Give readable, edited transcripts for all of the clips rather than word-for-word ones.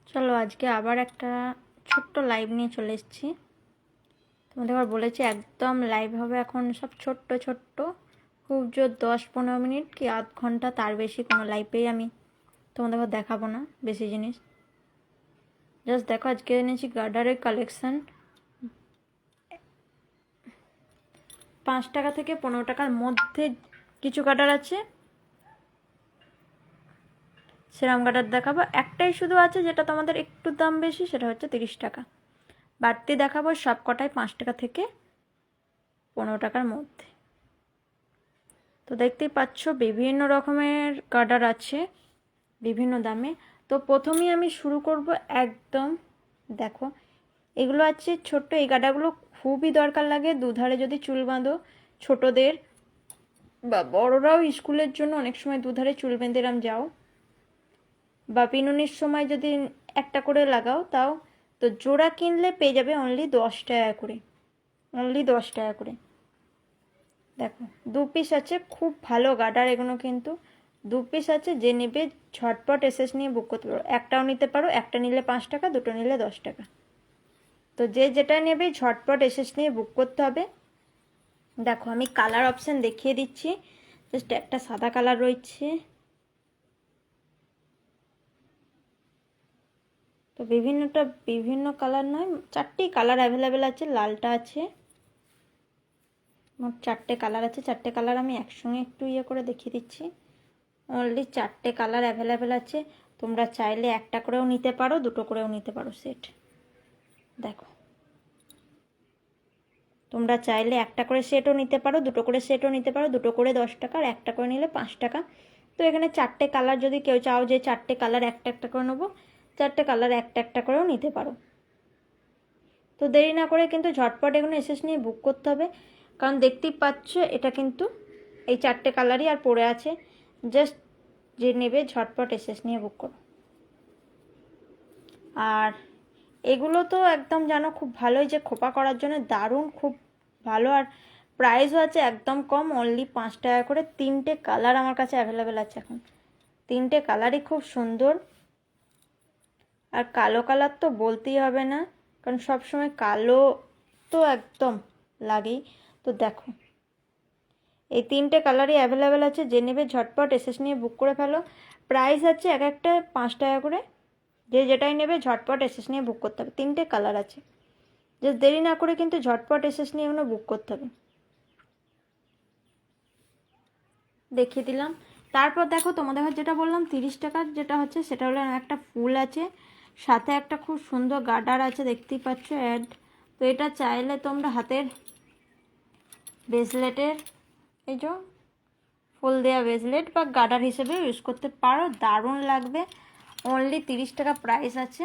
চলো আজকে আবার একটা ছোট্ট লাইভ নিয়ে চলে এসেছি। তোমাদের আবার বলেছি একদম লাইভ হবে এখন সব ছোট্ট ছোট্ট, খুব জোর 10-15 মিনিট কি আধ ঘন্টা, তার বেশি কোনো লাইভেই আমি তোমাদের দেখাবো না বেশি জিনিস। জাস্ট দেখো আজকে এনেছি গার্ডারের কালেকশান। 5 টাকা থেকে 15 টাকার মধ্যে কিছু গার্ডার আছে, সেরাম গার্ডার দেখাবো। একটাই শুধু আছে যেটা তোমাদের একটু দাম বেশি, সেটা হচ্ছে 30 টাকা। বাড়তি দেখাবো সব কটাই 5 টাকা থেকে 15 টাকার মধ্যে। তো দেখতেই পাচ্ছ বিভিন্ন রকমের গার্ডার আছে বিভিন্ন দামে। তো প্রথমেই আমি শুরু করব একদম, দেখো এগুলো আছে ছোট্ট, এই গার্ডারগুলো খুবই দরকার লাগে দুধারে যদি চুল বাঁধো, ছোটদের বা বড়রাও স্কুলের জন্য অনেক সময় দুধারে চুল বেঁধে যাও, বা পিনুনির সময় যদি একটা করে লাগাও তাও। তো জোড়া কিনলে পেয়ে যাবে অনলি 10 টাকা করে, অনলি 10 টাকা করে। দেখো 2 পিস আছে, খুব ভালো গার্ডার এগুলো, কিন্তু 2 পিস আছে। যে নেবে ঝটপট এসএস নিয়ে বুক করতে পারো, একটাও নিতে পারো, একটা নিলে 5 টাকা, দুটো নিলে 10 টাকা। তো যে যেটা নেবে ঝটপট এসএস নিয়ে বুক করতে হবে। দেখো আমি কালার অপশান দেখিয়ে দিচ্ছি। জাস্ট একটা সাদা কালার রয়েছে, তো বিভিন্ন কালার নয়, 4টি কালার অ্যাভেলেবেল আছে। লালটা আছে, মোট 4টে কালার আছে। 4টে কালার আমি একসঙ্গে একটু করে দেখিয়ে দিচ্ছি। অনলি 4টে কালার অ্যাভেলেবেল আছে। তোমরা চাইলে একটা করেও নিতে পারো, দুটো করেও নিতে পারো সেট। দেখো তোমরা চাইলে একটা করে সেটও নিতে পারো, দুটো করে সেটও নিতে পারো। দুটো করে 10 টাকা, আর একটা করে নিলে 5 টাকা। তো এখানে 4টে কালার, যদি কেউ চাও যে 4টে কালার একটা একটা করে নেবো, 4টে কালার একটা একটা করেও নিতে পারো। তো দেরি না করে কিন্তু ঝটপট এগুলো এসএস নিয়ে বুক করতে হবে, কারণ দেখতেই পাচ্ছ এটা কিন্তু এই 4টে কালারই আর পড়ে আছে। জাস্ট যে নেবে ঝটপট এসএস নিয়ে বুক করো। আর এগুলো তো একদম জানো খুব ভালোই, যে খোপা করার জন্য দারুণ, খুব ভালো। আর প্রাইসও আছে একদম কম, অনলি 5 টাকা করে। 3টে কালার আমার কাছে অ্যাভেলেবেল আছে এখন, 3টে কালারই খুব সুন্দর। আর কালো কালার তো বলতেই হবে না, কারণ সবসময় কালো তো একদম লাগেই। তো দেখো এই 3টে কালারই অ্যাভেলেবেল আছে, যে নেবে ঝটপট এসএস নিয়ে বুক করে ফেলো। প্রাইস আছে এক একটা 5 টাকা করে। যে যেটাই নেবে ঝটপট এসএস নিয়ে বুক করতে হবে। 3টে কালার আছে, যে দেরি না করে কিন্তু ঝটপট এসএস নিয়ে এগুলো বুক করতে হবে। দেখিয়ে দিলাম। তারপর দেখো তোমাদের যেটা বললাম 30 টাকার যেটা হচ্ছে, সেটা হলো একটা ফুল আছে, সাথে একটা খুব সুন্দর গার্ডার আছে, দেখতেই পাচ্ছ অ্যাড। তো এটা চাইলে তোমরা হাতের ব্রেসলেটের, এই যে ফুল দেওয়া ব্রেসলেট বা গার্ডার হিসেবে ইউজ করতে পারো, দারুণ লাগবে। অনলি 30 টাকা প্রাইস আছে,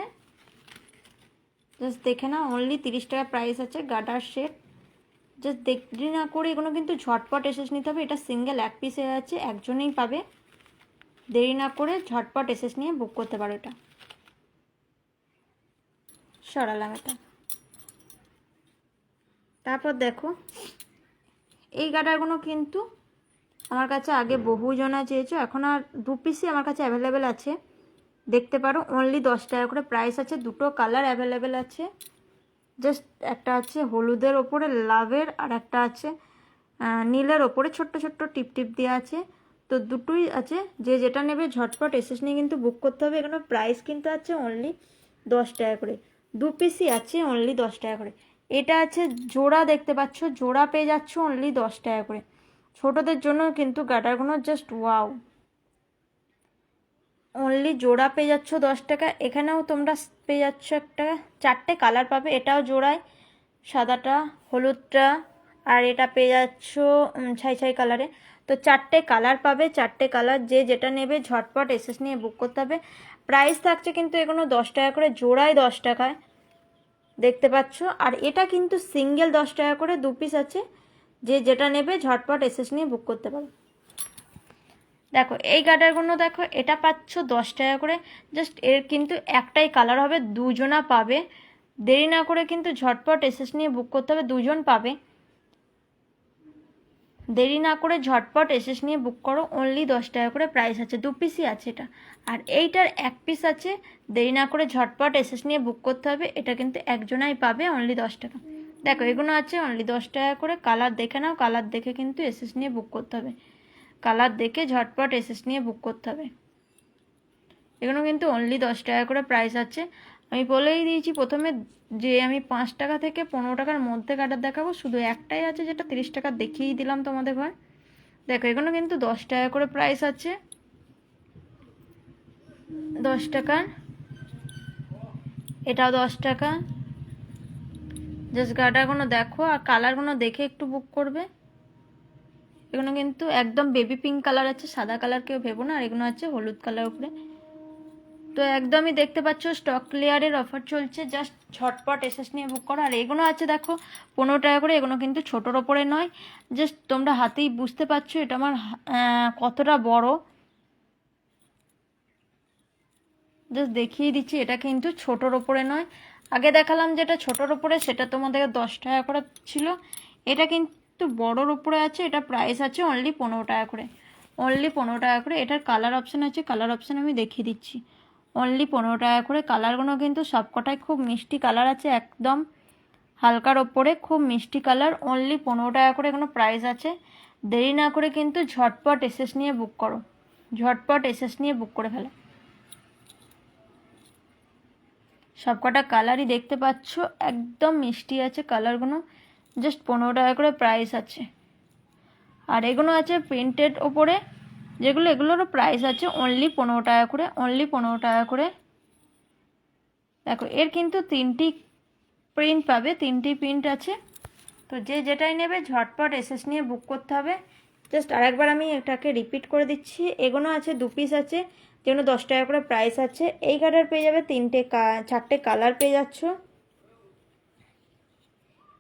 জাস্ট দেখে না, অনলি 30 টাকা প্রাইস আছে গার্ডার সেট। জাস্ট দেরি না করে এগুলো কিন্তু ঝটপট এসএস নিতে হবে। এটা সিঙ্গেল এক পিসে আছে, একজনেই পাবে। দেরি না করে ঝটপট এসএস নিয়ে বুক করতে পারো। এটা সরালাম এটা। তারপর দেখো এই গার্ডারগুলো কিন্তু আমার কাছে আগে বহুজনা চেয়েছো, এখন আর 2 পিসই আমার কাছে অ্যাভেলেবেল আছে, দেখতে পারো। অনলি 10 টাকা করে প্রাইস আছে। দুটো কালার অ্যাভেলেবেল আছে, জাস্ট একটা আছে হলুদের ওপরে লাভের, আর একটা আছে নীলের ওপরে ছোট্ট ছোট্ট টিপ টিপ দেওয়া আছে। তো দুটোই আছে, যে যেটা নেবে ঝটপট এসএস নিয়ে কিন্তু বুক করতে হবে। এখানে প্রাইস কিন্তু আছে অনলি 10 টাকা করে। 2 পিসই আছে, অনলি 10 টাকা করে। এটা আছে জোড়া, দেখতে পাচ্ছ জোড়া পেয়ে যাচ্ছ অনলি 10 টাকা করে। ছোটদের জন্য কিন্তু গার্ডারগুলো জাস্ট ওয়াও, অনলি জোড়া পেয়ে যাচ্ছ 10 টাকা। এখানেও তোমরা পেয়ে যাচ্ছ একটা, 4টে কালার পাবে। এটাও জোড়ায়, সাদাটা, হলুদটা, আর এটা পেয়ে যাচ্ছ ছাই ছাই কালারে। তো 4টে কালার পাবে, 4টে কালার। যে যেটা নেবে ঝটপট এসএস নিয়ে বুক করতে হবে। প্রাইস থাকছে কিন্তু এগুলো 10 টাকা করে, জোড়ায় 10 টাকায়, দেখতে পাচ্ছ। আর এটা কিন্তু সিঙ্গেল 10 টাকা করে, 2 পিস আছে। যে যেটা নেবে ঝটপট এসএস নিয়ে বুক করতে পারো। দেখো এই গার্ডারগুলো দেখো, এটা পাচ্ছ 10 টাকা করে। জাস্ট এর কিন্তু একটাই কালার হবে, দুজনা পাবে। দেরি না করে কিন্তু ঝটপট এসএস নিয়ে বুক করতে হবে, দুজন পাবে। দেরি না করে ঝটপট এসএস নিয়ে বুক করো, অনলি 10 টাকা করে প্রাইস আছে, 2 পিসই আছে এটা। আর এইটার 1 পিস আছে, দেরি না করে ঝটপট এসএস নিয়ে বুক করতে হবে, এটা কিন্তু একজনাই পাবে, অনলি 10 টাকা। দেখো এগুলো আছে অনলি 10 টাকা করে, কালার দেখে নাও, কালার দেখে কিন্তু এসএস নিয়ে বুক করতে হবে, কালার দেখে ঝটপট এসএস নিয়ে বুক করতে হবে। এগুলো কিন্তু অনলি 10 টাকা করে প্রাইস আছে। আমি বলেই দিয়েছি প্রথমে যে আমি 5 টাকা থেকে 15 টাকার মধ্যে কাটার দেখাবো, শুধু একটাই আছে যেটা 30 টাকা দেখিয়েই দিলাম তোমাদের ঘর। দেখো এগুলো কিন্তু 10 টাকা করে প্রাইস আছে, 10 টাকার, এটাও 10 টাকা। জাস্ট গাটারগুলো দেখো আর কালারগুলো দেখে একটু বুক করবে। এগুলো কিন্তু একদম বেবি পিঙ্ক কালার আছে, সাদা কালার কেউ ভেবো না। আর এগুলো আছে হলুদ কালার উপরে। তো একদমই দেখতে পাচ্ছ স্টক ক্লিয়ারের অফার চলছে, জাস্ট ঝটপট এসএস নিয়ে বুক করো। আর এগুলো আছে দেখো 15 টাকা করে, এগুলো কিন্তু ছোটোর ওপরে নয়, জাস্ট তোমরা হাতেই বুঝতে পারছো এটা আমার কতটা বড়, জাস্ট দেখিয়ে দিচ্ছি। এটা কিন্তু ছোটোর ওপরে নয়, আগে দেখালাম যেটা ছোটোর ওপরে সেটা তোমাদের 10 টাকা করে ছিল, এটা কিন্তু বড়োর ওপরে আছে, এটা প্রাইস আছে অনলি 15 টাকা করে, অনলি 15 টাকা করে। এটার কালার অপশান আছে, কালার অপশান আমি দেখিয়ে দিচ্ছি, অনলি 15 টাকা করে। কালারগুলো কিন্তু সবকটাই খুব মিষ্টি কালার আছে, একদম হালকার ওপরে খুব মিষ্টি কালার, অনলি 15 টাকা করে এগুলো প্রাইস আছে। দেরি না করে কিন্তু ঝটপট এসএস নিয়ে বুক করো, ঝটপট এসএস নিয়ে বুক করে ফেলো। সবকটা কালারই দেখতে পাচ্ছ একদম মিষ্টি আছে কালারগুলো, জাস্ট 15 টাকা করে প্রাইস আছে। আর এগুলো আছে প্রিন্টেড ওপরে যেগুলো, এগুলোরও প্রাইস আছে অনলি 15 টাকা করে, অনলি 15 টাকা করে। দেখো এর কিন্তু 3টি প্রিন্ট পাবে, 3টি প্রিন্ট আছে। তো যে যেটাই নেবে ঝটপট এসএস নিয়ে বুক করতে হবে। জাস্ট আরেকবার আমি এটাকে রিপিট করে দিচ্ছি, এগুলো আছে 2 পিস আছে, যেগুলো 10 টাকা করে প্রাইস আছে। এই কালার পেয়ে যাবে 4টে কালার পেয়ে যাচ্ছ,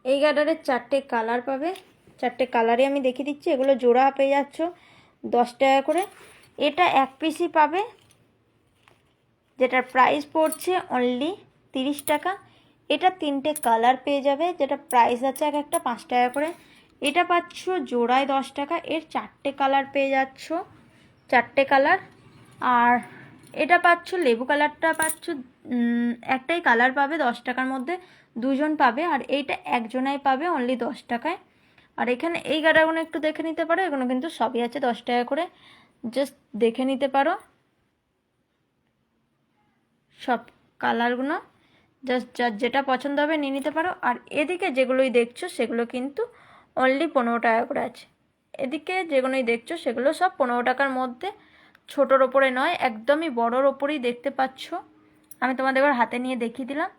এই কালারের 4টে কালার পাবে, 4টে কালারই আমি দেখিয়ে দিচ্ছি। এগুলো জোড়া পেয়ে যাচ্ছ 10 টাকা করে। এটা 1 পিসই পাবে, যেটার প্রাইস পড়ছে অনলি 30 টাকা। এটা 3টে কালার পেয়ে যাবে, যেটা প্রাইস আছে এক একটা 5 টাকা করে। এটা পাচ্ছ জোড়ায় 10 টাকা, এর 4টে কালার পেয়ে যাচ্ছ, 4টে কালার। আর এটা পাচ্ছ লেবু কালারটা পাচ্ছ, একটাই কালার পাবে 10 টাকার মধ্যে, 2জন পাবে। আর এইটা একজনাই পাবে অনলি 10 টাকায়। আর এখানে এই গাড়াগুলো একটু দেখে নিতে পারো, এগুলো কিন্তু সবই আছে 10 টাকা করে, জাস্ট দেখে নিতে পারো সব কালারগুলো, জাস্ট যার যেটা পছন্দ হবে নিয়ে নিতে পারো। আর এদিকে যেগুলোই দেখছো সেগুলো কিন্তু অনলি 15 টাকা করে আছে, এদিকে যেগুলোই দেখছো সেগুলো সব 15 টাকার মধ্যে, ছোটোর ওপরে নয়, একদমই বড়োর ওপরেই দেখতে পাচ্ছ। আমি তোমাদের এবার হাতে নিয়ে দেখিয়ে দিলাম।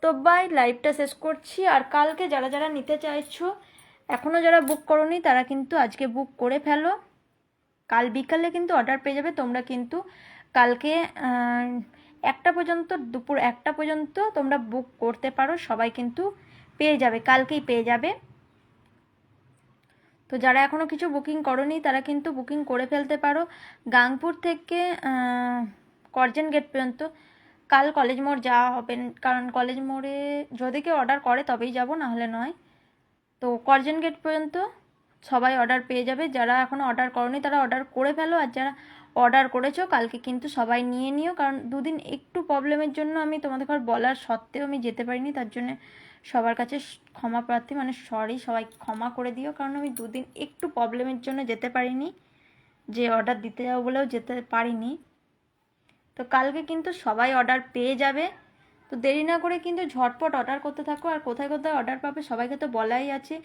তো বাই, লাইভটা শেষ করছি। আর কালকে যারা যারা নিতে চাইছো, এখনও যারা বুক করোনি তারা কিন্তু আজকে বুক করে ফেলো, কাল বিকালে কিন্তু অর্ডার পেয়ে যাবে। তোমরা কিন্তু কালকে 1টা পর্যন্ত, দুপুর 1টা পর্যন্ত তোমরা বুক করতে পারো, সবাই কিন্তু পেয়ে যাবে, কালকেই পেয়ে যাবে। তো যারা এখনও কিছু বুকিং করোনি তারা কিন্তু বুকিং করে ফেলতে পারো। গাংপুর থেকে করজেন গেট পর্যন্ত কাল কলেজ মোড় যাওয়া হবে, কারণ কলেজ মোড়ে যদি কেউ অর্ডার করে তবেই যাব, না হলে নয়। তো করজেন গেট পর্যন্ত সবাই অর্ডার পেয়ে যাবে। যারা এখনও অর্ডার করোনি তারা অর্ডার করে ফেলো, আর যারা অর্ডার করেছো কালকে কিন্তু সবাই নিয়ে নিও, কারণ দুদিন একটু প্রবলেমের জন্য আমি তোমাদের ঘর বলার সত্ত্বেও আমি যেতে পারিনি, তার জন্য সবার কাছে ক্ষমা প্রার্থী, মানে সরি, সবাই ক্ষমা করে দিও, কারণ আমি দুদিন একটু প্রবলেমের জন্য যেতে পারিনি, যে অর্ডার দিতে যাবো বলেও যেতে পারিনি। তো কালকে কিন্তু সবাই অর্ডার পেয়ে যাবে। তো দেরি না করে কিন্তু ঝটপট অর্ডার করতে থাকো। আর কোথায় কোথায় অর্ডার পাবে সবাইকে তো বলাই আছে,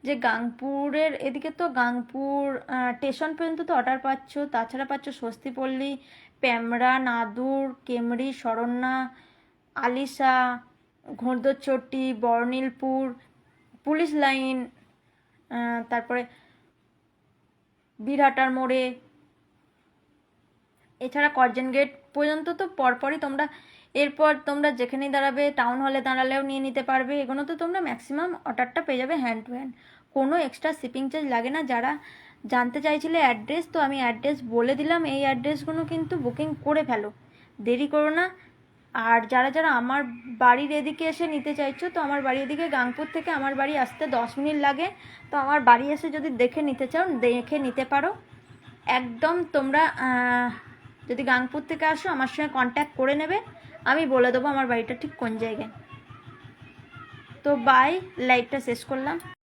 যে গাংপুরের এদিকে তো গাংপুর স্টেশন পর্যন্ত তো অর্ডার পাচ্ছ, তাছাড়া পাচ্ছ স্বস্তিপল্লী, প্যামরা, নাদুর, Camry, Saranya, Alisha, ঘোড়দরচটি, বর্ণিলপুর, police line, তারপরে বীরহাটার মোড়ে, এছাড়া করজেন গেট পর্যন্ত তো পরপরই তোমরা, এরপর তোমরা যেখানেই দাঁড়াবে, টাউন হলে দাঁড়ালেও নিয়ে নিতে পারবে। এগুলো তো তোমরা ম্যাক্সিমাম অর্ডারটা পেয়ে যাবে হ্যান্ড টু হ্যান্ড, কোনো এক্সট্রা শিপিং চার্জ লাগে না। যারা জানতে চাইছিলে অ্যাড্রেস, তো আমি অ্যাড্রেস বলে দিলাম, এই অ্যাড্রেসগুলো কিন্তু বুকিং করে ফেলো, দেরি করো না। আর যারা যারা আমার বাড়ির এদিকে এসে নিতে চাইছো, তো আমার বাড়ি এদিকে গাংপুর থেকে আমার বাড়ি আসতে 10 মিনিট লাগে। তো আমার বাড়ি এসে যদি দেখে নিতে চাও, দেখে নিতে পারো। একদম তোমরা যদি গাংপুর থেকে আসো আমার সঙ্গে কন্ট্যাক্ট করে নেবে, আমি বলে দেবো আমার বাড়িটা ঠিক কোন জায়গায়। তো বাই, লাইভটা শেষ করলাম।